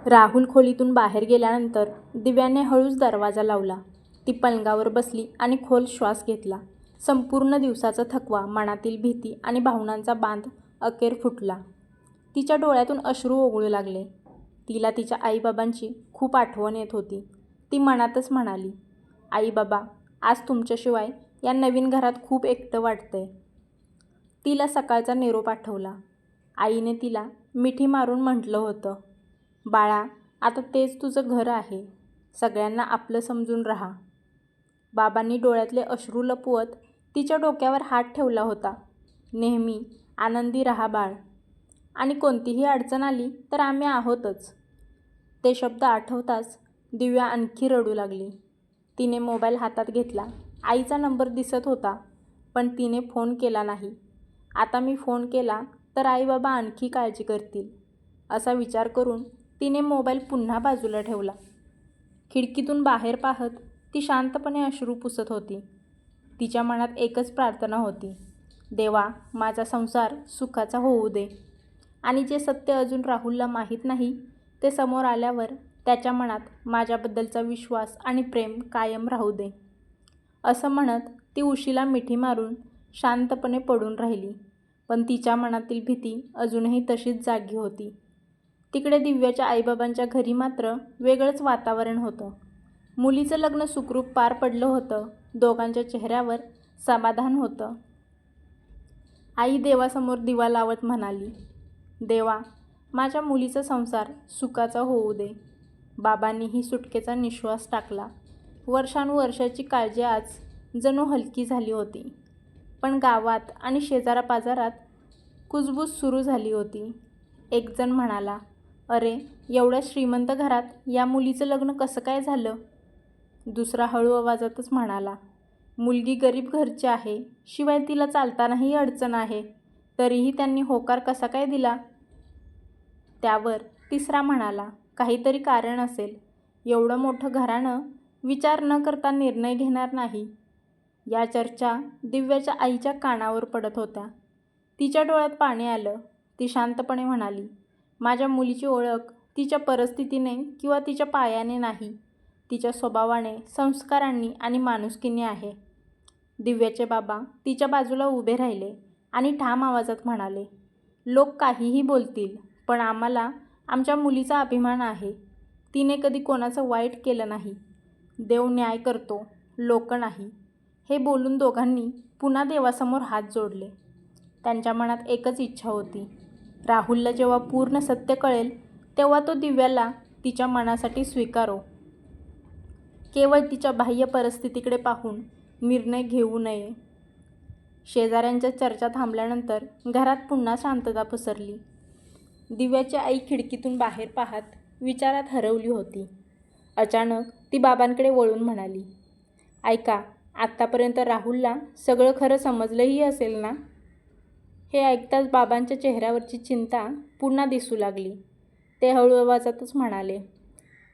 राहुल खोलीतून बाहेर गेल्यानंतर दिव्याने हळूच दरवाजा लावला. ती पलंगावर बसली आणि खोल श्वास घेतला. संपूर्ण दिवसाचा थकवा, मनातील भीती आणि भावनांचा बांध अखेर फुटला. तिच्या डोळ्यातून अश्रू ओघळू लागले. तिला तिच्या आईबाबांची खूप आठवण येत होती. ती मनातच म्हणाली, आई बाबा, आज तुमच्याशिवाय या नवीन घरात खूप एकटं वाटतंय. तिला सकाळचा निरोप आठवला. आईने तिला मिठी मारून म्हटलं होतं, बाळा, आता तेच तुझं घर आहे. सगळ्यांना आपलं समजून राहा. बाबांनी डोळ्यातले अश्रू लपवत तिच्या डोक्यावर हात ठेवला होता. नेहमी आनंदी राहा बाळ, आणि कोणतीही अडचण आली तर आम्ही आहोतच. ते शब्द आठवताच दिव्या आणखी रडू लागली. तिने मोबाईल हातात घेतला. आईचा नंबर दिसत होता, पण तिने फोन केला नाही. आता मी फोन केला तर आई बाबा आणखी काळजी करतील, असा विचार करून तिने मोबाईल पुन्हा बाजूला ठेवला. खिडकीतून बाहेर पाहत ती शांतपणे अश्रू पुसत होती. तिच्या मनात एकच प्रार्थना होती, देवा, माझा संसार सुखाचा होऊ दे. आणि जे सत्य अजून राहुलला माहीत नाही, ते समोर आल्यावर त्याच्या मनात माझ्याबद्दलचा विश्वास आणि प्रेम कायम राहू दे. असं म्हणत ती उशीला मिठी मारून शांतपणे पडून राहिली. पण तिच्या मनातील भीती अजूनही तशीच जागी होती. तिकडे दिव्याच्या आईबाबांच्या घरी मात्र वेगळंच वातावरण होतं. मुलीचं लग्न सुखरूप पार पडलं होतं. दोघांच्या चेहऱ्यावर समाधान होतं. आई देवासमोर दिवा लावत म्हणाली, देवा, माझ्या मुलीचा संसार सुखाचा होऊ दे. बाबांनीही सुटकेचा निश्वास टाकला. वर्षानुवर्षाची काळजी आज जणू हलकी झाली होती. पण गावात आणि शेजारापाजारात कुजबूज सुरू झाली होती. एक जण म्हणाला, अरे, एवढ्या श्रीमंत घरात या मुलीचं लग्न कसं काय झालं? दुसरा हळू आवाजातच म्हणाला, मुलगी गरीब घरची आहे, शिवाय तिला चालतानाही अडचण आहे, तरीही त्यांनी होकार कसा काय दिला? त्यावर तिसरा म्हणाला, काहीतरी कारण असेल. एवढं मोठं घराणं विचार न करता निर्णय घेणार नाही. या चर्चा दिव्याच्या आईच्या कानावर पडत होत्या. तिच्या डोळ्यात पाणी आलं. ती शांतपणे म्हणाली, माझ्या मुलीची ओळख तिच्या परिस्थितीने किंवा तिच्या पायाने नाही, तिच्या स्वभावाने, संस्कारांनी आणि माणुसकीने आहे. दिव्याचे बाबा तिच्या बाजूला उभे राहिले आणि ठाम आवाजात म्हणाले, लोक काहीही बोलतील, पण आम्हाला आमच्या मुलीचा अभिमान आहे. तिने कधी कोणाचं वाईट केलं नाही. देव न्याय करतो, लोक नाही. हे बोलून दोघांनी पुन्हा देवासमोर हात जोडले. त्यांच्या मनात एकच इच्छा होती, राहुलला जेव्हा पूर्ण सत्य कळेल तेव्हा तो दिव्याला तिच्या मनासाठी स्वीकारो. केवळ तिच्या बाह्य परिस्थितीकडे पाहून निर्णय घेऊ नये. शेजाऱ्यांच्या चर्चा थांबल्यानंतर घरात पुन्हा शांतता पसरली. दिव्याची आई खिडकीतून बाहेर पाहत विचारात हरवली होती. अचानक ती बाबांकडे वळून म्हणाली, ऐका, आत्तापर्यंत राहुलला सगळं खरं समजलंही असेल ना? हे ऐकताच बाबांच्या चेहऱ्यावरची चिंता पुन्हा दिसू लागली. ते हळू आवाजातच म्हणाले,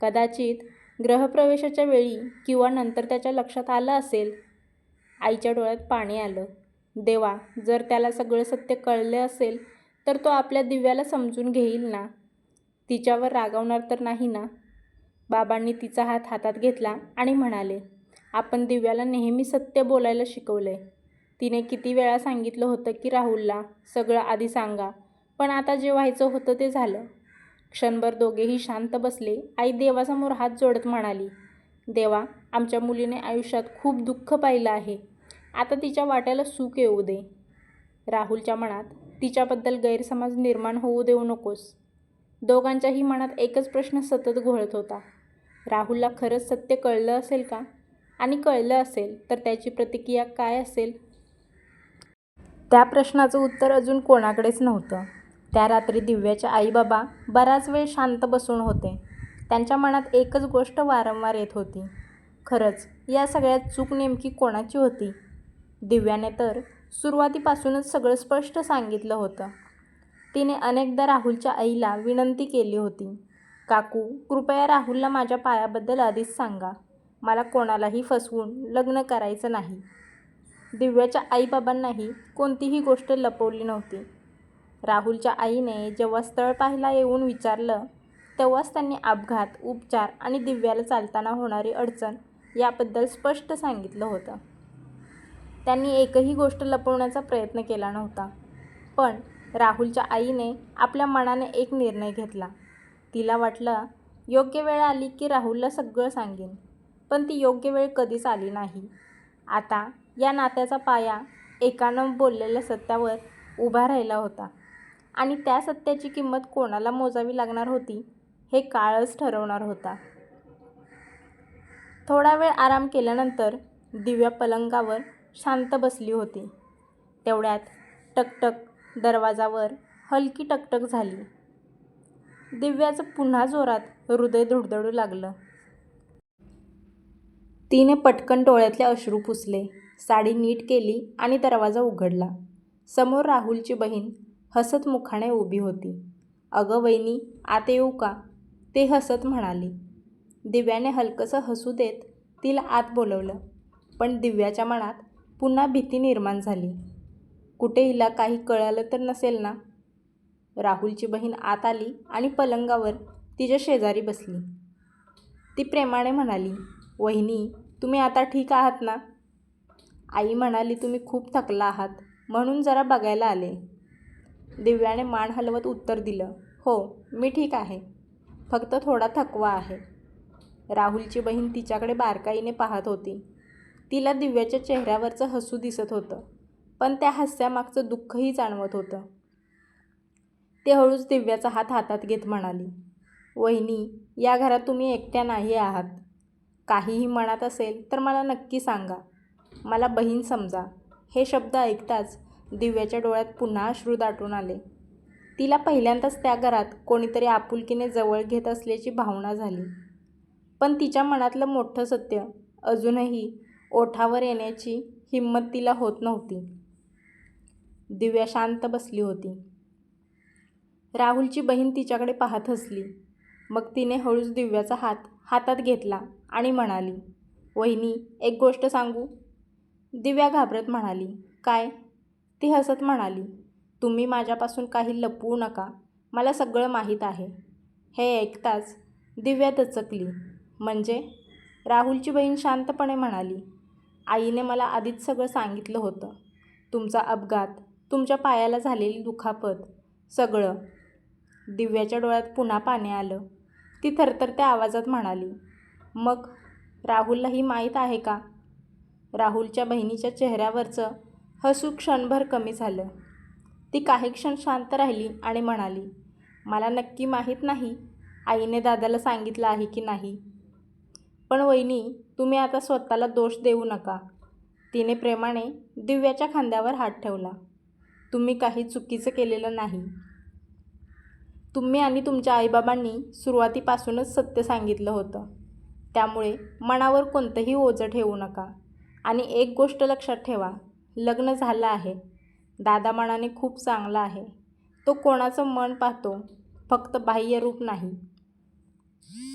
कदाचित गृहप्रवेशाच्या वेळी किंवा नंतर त्याच्या लक्षात आलं असेल. आईच्या डोळ्यात पाणी आलं. देवा, जर त्याला सगळं सत्य कळलं असेल तर तो आपल्या दिव्याला समजून घेईल ना? तिच्यावर रागावणार तर नाही ना? बाबांनी तिचा हात हातात घेतला आणि म्हणाले, आपण दिव्याला नेहमी सत्य बोलायला शिकवलंय. तिने किती वेळा सांगितलं होतं की राहुलला सगळं आधी सांगा, पण आता जे व्हायचं होतं ते झालं. क्षणभर दोघेही शांत बसले. आई देवासमोर हात जोडत म्हणाली, देवा, आमच्या मुलीने आयुष्यात खूप दुःख पाहिलं आहे. आता तिच्या वाट्याला सुख येऊ दे. राहुलच्या मनात तिच्याबद्दल गैरसमज निर्माण होऊ देऊ नकोस. दोघांच्याही मनात एकच प्रश्न सतत घोळत होता, राहुलला खरंच सत्य कळलं असेल का? आणि कळलं असेल तर त्याची प्रतिक्रिया काय असेल? त्या प्रश्नाचं उत्तर अजून कोणाकडेच नव्हतं. त्या रात्री दिव्याचे आई बाबा बराच वेळ शांत बसून होते. त्यांच्या मनात एकच गोष्ट वारंवार येत होती, खरंच या सगळ्यात चूक नेमकी कोणाची होती? दिव्याने तर सुरुवातीपासूनच सगळं स्पष्ट सांगितलं होतं. तिने अनेकदा राहुलच्या आईला विनंती केली होती, काकू, कृपया राहुलला माझ्या पायाबद्दल आधीच सांगा. मला कोणालाही फसवून लग्न करायचं नाही. दिव्याच्या आईबाबांनाही कोणतीही गोष्ट लपवली नव्हती. राहुलच्या आईने जेव्हा स्थळ पाहायला येऊन विचारलं, तेव्हाच त्यांनी अपघात, उपचार आणि दिव्याला चालताना होणारी अडचण याबद्दल स्पष्ट सांगितलं होतं. त्यांनी एकही गोष्ट लपवण्याचा प्रयत्न केला नव्हता. पण राहुलच्या आईने आपल्या मनाने एक निर्णय घेतला. तिला वाटलं योग्य वेळ आली की राहुलला सगळं सांगेन. पण ती योग्य वेळ कधीच आली नाही. आता या नात्याचा पाया एका न बोललेल्या सत्यावर उभा राहिला होता आणि त्या सत्याची किंमत कोणाला मोजावी लागणार होती हे काळच ठरवणार होता. थोडा वेळ आराम केल्यानंतर दिव्या पलंगावर शांत बसली होती. तेवढ्यात टकटक दरवाजावर हलकी टकटक झाली. दिव्याचं पुन्हा जोरात हृदय धडधडू लागलं. तिने पटकन डोळ्यातले अश्रू पुसले, साडी नीट केली आणि दरवाजा उघडला. समोर राहुलची बहीण हसत मुखाने उभी होती. अगं वहिनी, आत येऊ का? ती हसत म्हणाली. दिव्याने हलकंसं हसू देत तिला आत बोलवलं. पण दिव्याच्या मनात पुन्हा भीती निर्माण झाली. कुठे हिला काही कळलं तर नसेल ना? राहुलची बहीण आत आली आणि पलंगावर तिच्या शेजारी बसली. ती प्रेमाने म्हणाली, वहिनी, तुम्ही आता ठीक आहात ना? आई म्हणाली तुम्ही खूप थकला आहात म्हणून जरा बघायला आले. दिव्याने मान हलवत उत्तर दिलं, हो, मी ठीक आहे. फक्त थोडा थकवा आहे. राहुलची बहीण तिच्याकडे बारकाईने पाहत होती. तिला दिव्याच्या चेहऱ्यावरचं हसू दिसत होतं, पण त्या हास्यामागचं दुःखही जाणवत होतं. ती हळूच दिव्याचा हात हातात घेत म्हणाली, वहिनी, या घरात तुम्ही एकट्या नाही आहात. काहीही मनात असेल तर मला नक्की सांगा. मला बहीण समजा. हे शब्द ऐकताच दिव्याच्या डोळ्यात पुन्हा अश्रू दाटून आले. तिला पहिल्यांदाच त्या घरात कोणीतरी आपुलकीने जवळ घेत असल्याची भावना झाली. पण तिच्या मनातलं मोठं सत्य अजूनही ओठावर येण्याची हिंमत तिला होत नव्हती. दिव्या शांत बसली होती. राहुलची बहीण तिच्याकडे पाहत हसली. मग तिने हळूच दिव्याचा हात हातात घेतला आणि म्हणाली, वहिनी, एक गोष्ट सांगू? दिव्या घाबरत म्हणाली, काय? ती हसत म्हणाली, तुम्ही माझ्यापासून काही लपवू नका. मला सगळं माहीत आहे. हे ऐकताच दिव्या दचकली. म्हणजे? राहुलची बहीण शांतपणे म्हणाली, आईने मला आधीच सगळं सांगितलं होतं. तुमचा अपघात, तुमच्या पायाला झालेली दुखापत, सगळं. दिव्याच्या डोळ्यात पुन्हा पाणी आलं. ती थरथरत्या आवाजात म्हणाली, मग राहुललाही माहीत आहे का? राहुलच्या बहिणीच्या चेहऱ्यावरचं हसू क्षणभर कमी झालं. ती काही क्षण शांत राहिली आणि म्हणाली, मला नक्की माहीत नाही आईने दादाला सांगितलं आहे की नाही. पण वहिनी, तुम्ही आता स्वतःला दोष देऊ नका. तिने प्रेमाने दिव्याच्या खांद्यावर हात ठेवला. तुम्ही काही चुकीचं केलेलं नाही. तुम्ही आणि तुमच्या आईबाबांनी सुरुवातीपासूनच सत्य सांगितलं होतं. त्यामुळे मनावर कोणतंही ओझं ठेवू नका. आणि एक गोष्ट लक्षात ठेवा, लग्न झालं आहे. दादा मनाने खूप चांगला आहे. तो कोणाचं मन पाहतो, फक्त बाह्य रूप नाही.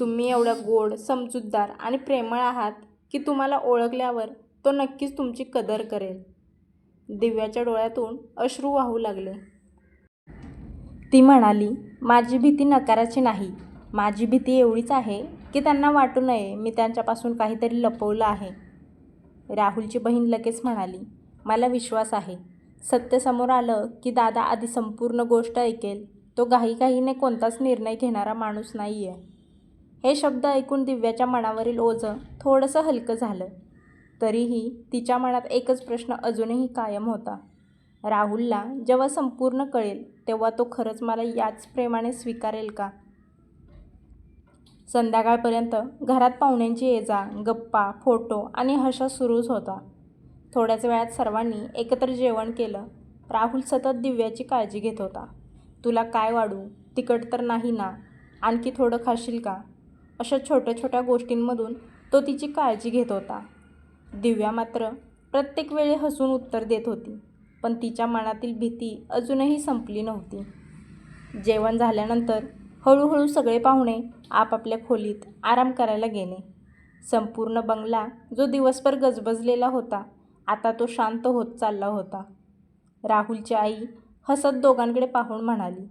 तुम्ही एवढं गोड, समजूतदार आणि प्रेमळ आहात की तुम्हाला ओळखल्यावर तो नक्कीच तुमची कदर करेल. दिव्याच्या डोळ्यातून अश्रू वाहू लागले. ती म्हणाली, माझी भीती नकाराची नाही. माझी भीती एवढीच आहे की त्यांना वाटू नये मी त्यांच्यापासून काहीतरी लपवलं आहे. राहुलची बहीण लगेच म्हणाली, मला विश्वास आहे. सत्य समोर आलं की दादा आधी संपूर्ण गोष्ट ऐकेल. तो घाईघाईने कोणताच निर्णय घेणारा माणूस नाही आहे. हे शब्द ऐकून दिव्याच्या मनावरील ओझं थोडंसं हलकं झालं. तरीही तिच्या मनात एकच प्रश्न अजूनही कायम होता. राहुलला जेव्हा संपूर्ण कळेल तेव्हा तो खरंच मला याच प्रेमाने स्वीकारेल का? संध्याकाळपर्यंत घरात पाहुण्यांची ये-जा, गप्पा, फोटो आणि हसा सुरूच होता. थोड्याच वेळात सर्वांनी एकत्र जेवण केलं. राहुल सतत दिव्याची काळजी घेत होता. तुला काय वाढू? तिखट तर नाही ना? आणखी थोडं खाशील का? अशा छोट्या छोट्या गोष्टींमधून तो तिची काळजी घेत होता. दिव्या मात्र प्रत्येक वेळी हसून उत्तर देत होती. पण तिच्या मनातील भीती अजूनही संपली नव्हती. जेवण झाल्यानंतर हळूहळू सगळे पाहुणे आपापल्या खोलीत आराम करायला गेले. संपूर्ण बंगला जो दिवसभर गजबजलेला होता, आता तो शांत होत चालला होता. राहुलची आई हसत दोघांकडे पाहून म्हणाली,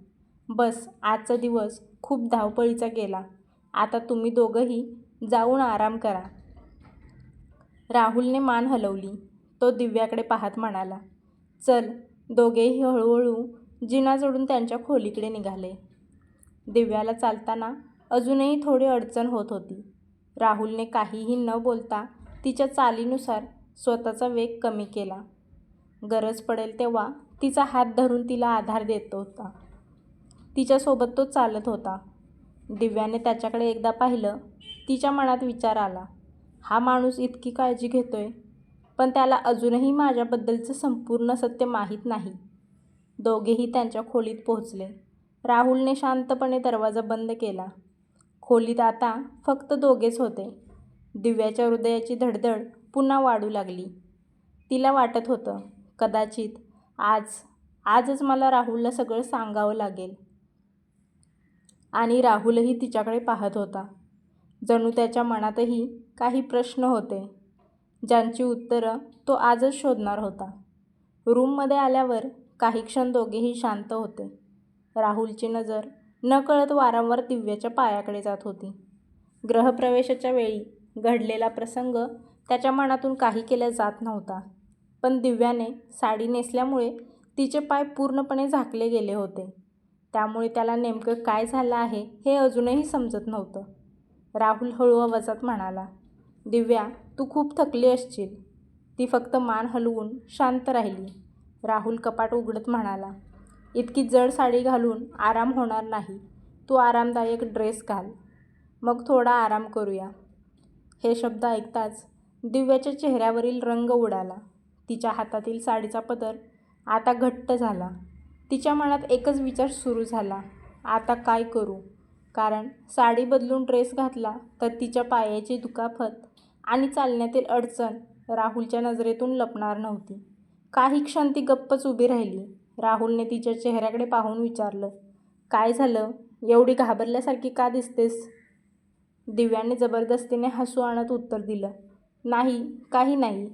बस आजचा दिवस खूप धावपळीचा गेला. आता तुम्ही दोघंही जाऊन आराम करा. राहुलने मान हलवली. तो दिव्याकडे पाहत म्हणाला, चल. दोघेही हळूहळू जिना चढून त्यांच्या खोलीकडे निघाले. दिव्याला चालताना अजूनही थोडी अडचण होत होती. राहुलने काहीही न बोलता तिच्या चालीनुसार स्वतःचा वेग कमी केला. गरज पडेल तेव्हा तिचा हात धरून तिला आधार देत होता. तिच्यासोबत तो चालत होता. दिव्याने त्याच्याकडे एकदा पाहिलं. तिच्या मनात विचार आला, हा माणूस इतकी काळजी घेतोय, पण त्याला अजूनही माझ्याबद्दलचं संपूर्ण सत्य माहीत नाही. दोघेही त्यांच्या खोलीत पोहोचले. राहुलने शांतपणे दरवाजा बंद केला. खोलीत आता फक्त दोघेच होते. दिव्याच्या हृदयाची धडधड पुन्हा वाढू लागली. तिला वाटत होतं, कदाचित आजच मला राहुलला सगळं सांगावं लागेल. आणि राहुलही तिच्याकडे पाहत होता. जणू त्याच्या मनातही काही प्रश्न होते, ज्यांची उत्तरं तो आजच शोधणार होता. रूममध्ये आल्यावर काही क्षण दोघेही शांत होते. राहुलची नजर नकळत वारंवार दिव्याच्या पायाकडे जात होती. गृहप्रवेशाच्या वेळी घडलेला प्रसंग त्याच्या मनातून काही केला जात नव्हता. पण दिव्याने साडी नेसल्यामुळे तिचे पाय पूर्णपणे झाकले गेले होते. त्यामुळे त्याला नेमकं काय झालं आहे हे अजूनही समजत नव्हतं. राहुल हळू आवाजात म्हणाला, दिव्या, तू खूप थकली असशील. ती फक्त मान हलवून शांत राहिली. राहुल कपाट उघडत म्हणाला, इतकी जड साडी घालून आराम होणार नाही. तू आरामदायक ड्रेस घाल. मग थोडा आराम करूया. हे शब्द ऐकताच दिव्याच्या चेहऱ्यावरील रंग उडाला. तिच्या हातातील साडीचा पदर आता घट्ट झाला. तिच्या मनात एकच विचार सुरू झाला, आता काय करू? कारण साडी बदलून ड्रेस घातला तर तिच्या पायाची दुखापत आणि चालण्यातील अडचण राहुलच्या नजरेतून लपणार नव्हती. काही क्षण ती गप्पच उभी राहिली. राहुलने तिच्या चेहऱ्याकडे पाहून विचारलं, काय झालं? एवढी घाबरल्यासारखी का दिसतेस? दिव्याने जबरदस्तीने हसू आणत उत्तर दिलं, नाही, काही नाही.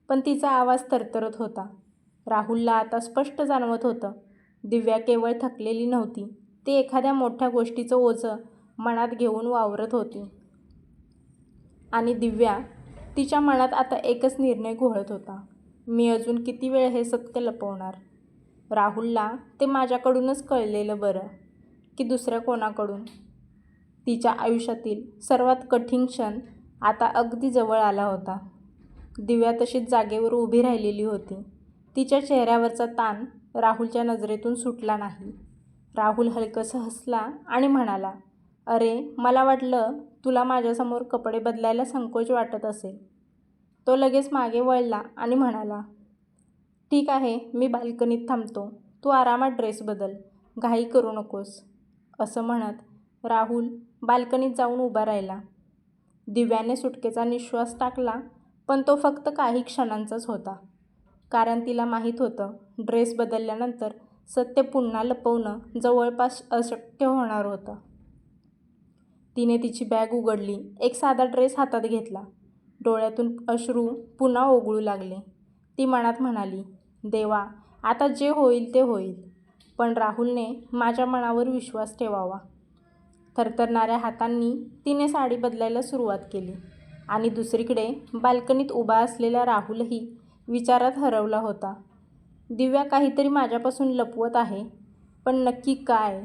पण तिचा आवाज थरथरत होता. राहुलला आता स्पष्ट जाणवत होतं, दिव्या केवळ थकलेली नव्हती, ती एखाद्या मोठ्या गोष्टीचं ओझं मनात घेऊन वावरत होती. आणि दिव्या, तिच्या मनात आता एकच निर्णय घोळत होता, मी अजून किती वेळ हे सत्य लपवणार? राहुलला ते माझ्याकडूनच कळलेलं बरं, की दुसऱ्या कोणाकडून? तिच्या आयुष्यातील सर्वात कठीण क्षण आता अगदी जवळ आला होता. दिव्या तशीच जागेवर उभी राहिलेली होती. तिच्या चेहऱ्यावरचा ताण राहुलच्या नजरेतून सुटला नाही. राहुल हलकंसं हसला आणि म्हणाला, अरे, मला वाटलं तुला माझ्यासमोर कपडे बदलायला संकोच वाटत असेल. तो लगेच मागे वळला आणि म्हणाला, ठीक आहे, मी बाल्कनीत थांबतो. तू आरामात ड्रेस बदल, घाई करू नकोस. असं म्हणत राहुल बाल्कनीत जाऊन उभा राहिला. दिव्याने सुटकेचा निश्वास टाकला, पण तो फक्त काही क्षणांचाच होता. कारण तिला माहीत होतं, ड्रेस बदलल्यानंतर सत्य पुन्हा लपवणं जवळपास अशक्य होणार होतं. तिने तिची बॅग उघडली. एक साधा ड्रेस हातात घेतला. डोळ्यातून अश्रू पुन्हा ओघळू लागले. ती मनात म्हणाली, देवा, आता जे होईल ते होईल. पण राहुलने माझ्या मनावर विश्वास ठेवावा. थरथरणाऱ्या हातांनी तिने साडी बदलायला सुरुवात केली. आणि दुसरीकडे बाल्कनीत उभा असलेला राहुलही विचारात हरवला होता. दिव्या काहीतरी माझ्यापासून लपवत आहे, पण नक्की काय?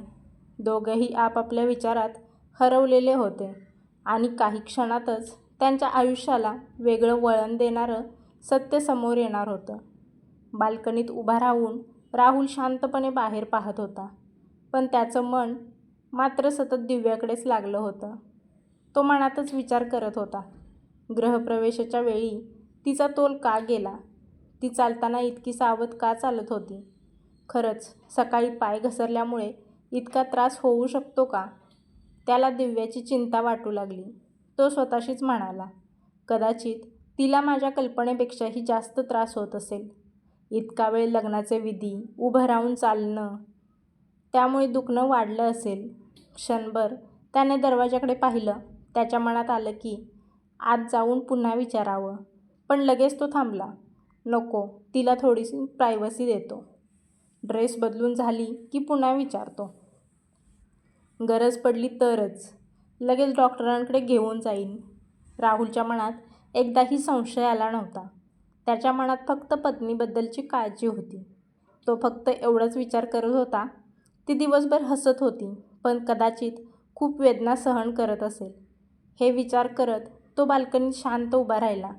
दोघंही आपापल्या विचारात हरवलेले होते. आणि काही क्षणातच त्यांच्या आयुष्याला वेगळं वळण देणारं सत्य समोर येणार होतं. बाल्कनीत उभा राहून राहुल शांतपणे बाहेर पाहत होता. पण त्याचं मन मात्र सतत दिव्याकडेच लागलं होतं. तो मनातच विचार करत होता, गृहप्रवेशाच्या वेळी तिचा तोल का गेला? ती चालताना इतकी सावध का चालत होती? खरंच सकाळी पाय घसरल्यामुळे इतका त्रास होऊ शकतो का? त्याला दिव्याची चिंता वाटू लागली. तो स्वतःशीच म्हणाला, कदाचित तिला माझ्या कल्पनेपेक्षाही जास्त त्रास होत असेल. इतका वेळ लग्नाचे विधी, उभं राहून चालणं, त्यामुळे दुखणं वाढलं असेल. क्षणभर त्याने दरवाजाकडे पाहिलं. त्याच्या मनात आलं की आत जाऊन पुन्हा विचारावं, पण लगेच तो थांबला. नको, तिला थोडीशी प्रायव्हसी देतो. ड्रेस बदलून झाली की पुन्हा विचारतो. गरज पडली तरच. लगेच डॉक्टरांकडे घेऊन जाईन. राहुलच्या मनात एकदाही संशय आला नव्हता. त्याच्या मनात फक्त पत्नीबद्दलची काळजी होती. तो फक्त एवढाच विचार करत होता. ती दिवसभर हसत होती, पण कदाचित खूप वेदना सहन करत असेल. हे विचार करत तो बाल्कनीत शांत उभा राहिला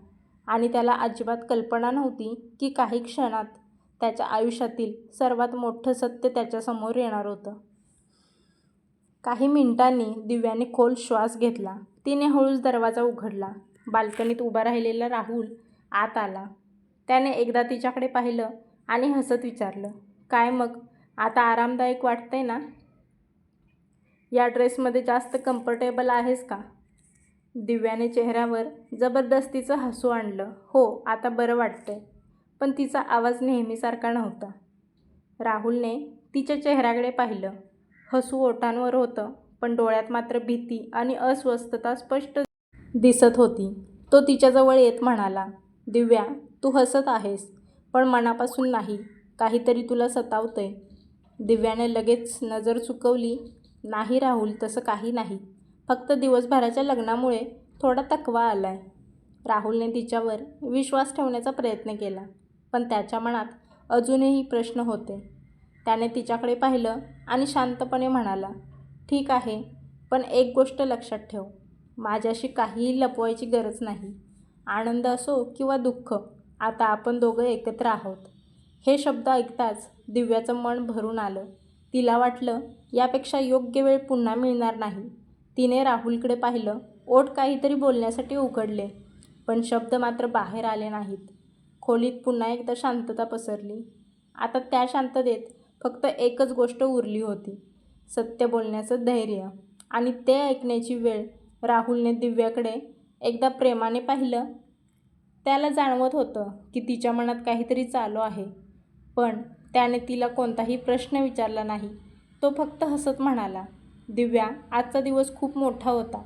आणि त्याला अजिबात कल्पना नव्हती की काही क्षणात त्याच्या आयुष्यातील सर्वात मोठं सत्य त्याच्यासमोर येणार होतं. काही मिनिटांनी दिव्याने खोल श्वास घेतला. तिने हळूच दरवाजा उघडला. बाल्कनीत उभा राहिलेला राहुल आत आला. त्याने एकदा तिच्याकडे पाहिलं आणि हसत विचारलं, काय मग, आता आरामदायक वाटतंय ना? या ड्रेसमध्ये जास्त कम्फर्टेबल आहेस का? दिव्याने चेहऱ्यावर जबरदस्तीचं हसू आणलं. हो, आता बरं वाटतंय. पण तिचा आवाज नेहमीसारखा नव्हता. राहुलने तिच्या चेहऱ्याकडे पाहिलं. हसू ओठांवर होतं, पण डोळ्यात मात्र भीती आणि अस्वस्थता स्पष्ट दिसत होती. तो तिच्याजवळ येत म्हणाला, दिव्या, तू हसत आहेस, पण मनापासून नाही. काहीतरी तुला सतावतंय. दिव्याने लगेच नजर चुकवली. नाही राहुल, तसं काही नाही. फक्त दिवसभराच्या लग्नामुळे थोडा थकवा आलाय. राहुलने तिच्यावर विश्वास ठेवण्याचा प्रयत्न केला, पण त्याच्या मनात अजूनही प्रश्न होते. त्याने तिच्याकडे पाहिलं आणि शांतपणे म्हणाला, ठीक आहे, पण एक गोष्ट लक्षात ठेव. माझ्याशी काहीही लपवायची गरज नाही. आनंद असो किंवा दुःख, आता आपण दोघं एकत्र आहोत. हे शब्द ऐकताच दिव्याचं मन भरून आलं. तिला वाटलं, यापेक्षा योग्य वेळ पुन्हा मिळणार नाही. तिने राहुलकडे पाहिलं. ओठ काहीतरी बोलण्यासाठी उघडले, पण शब्द मात्र बाहेर आले नाहीत. खोलीत पुन्हा एकदा शांतता पसरली. आता त्या शांततेत फक्त एकच गोष्ट उरली होती, सत्य बोलण्याचं धैर्य. आणि ते ऐकण्याची वेळ. राहुलने दिव्याकडे एकदा प्रेमाने पाहिलं. त्याला जाणवत होतं की तिच्या मनात काहीतरी चालू आहे, पण त्याने तिला कोणताही प्रश्न विचारला नाही. तो फक्त हसत म्हणाला, दिव्या, आजचा दिवस खूप मोठा होता.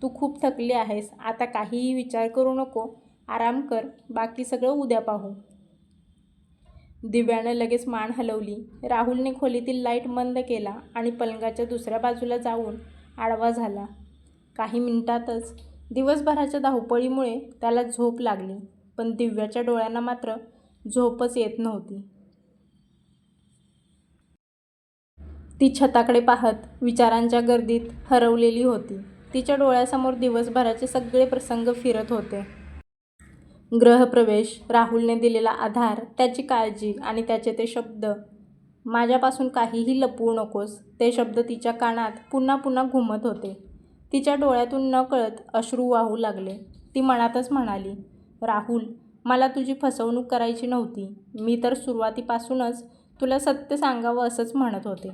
तू खूप थकली आहेस. आता काहीही विचार करू नको. आराम कर. बाकी सगळं उद्या पाहू. दिव्यानं लगेच मान हलवली. राहुलने खोलीतील लाईट मंद केला आणि पलंगाच्या दुसऱ्या बाजूला जाऊन आडवा झाला. काही मिनिटातच दिवसभराच्या धावपळीमुळे त्याला झोप लागली, पण दिव्याच्या डोळ्यांना मात्र झोपच येत नव्हती. ती छताकडे पाहत विचारांच्या गर्दीत हरवलेली होती. तिच्या डोळ्यासमोर दिवसभराचे सगळे प्रसंग फिरत होते. गृहप्रवेश, राहुलने दिलेला आधार, त्याची काळजी आणि त्याचे ते शब्द, माझ्यापासून काहीही लपवू नकोस. ते शब्द तिच्या कानात पुन्हा पुन्हा घुमत होते. तिच्या डोळ्यातून नकळत अश्रू वाहू लागले. ती मनातच म्हणाली, राहुल, मला तुझी फसवणूक करायची नव्हती. मी तर सुरुवातीपासूनच तुला सत्य सांगावं असंच म्हणत होते.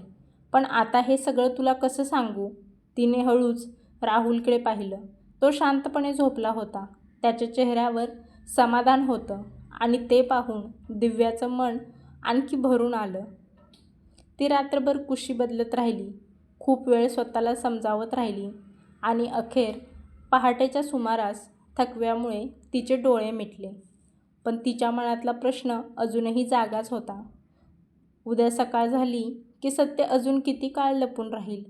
पण आता हे सगळं तुला कसं सांगू? तिने हळूच राहुलकडे पाहिलं. तो शांतपणे झोपला होता. त्याच्या चेहऱ्यावर समाधान होतं आणि ते पाहून दिव्याचं मन आणखी भरून आलं. ती रात्रभर कुशी बदलत राहिली, खूप वेळ स्वतःला समजावत राहिली आणि अखेर पहाटेच्या सुमारास थकव्यामुळे तिचे डोळे मिटले. पण तिच्या मनातला प्रश्न अजूनही जागाच होता. उद्या सकाळ झाली की सत्य अजून किती काळ लपून राहील?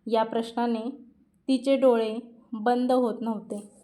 या प्रश्नाने तिचे डोळे बंद होत नव्हते.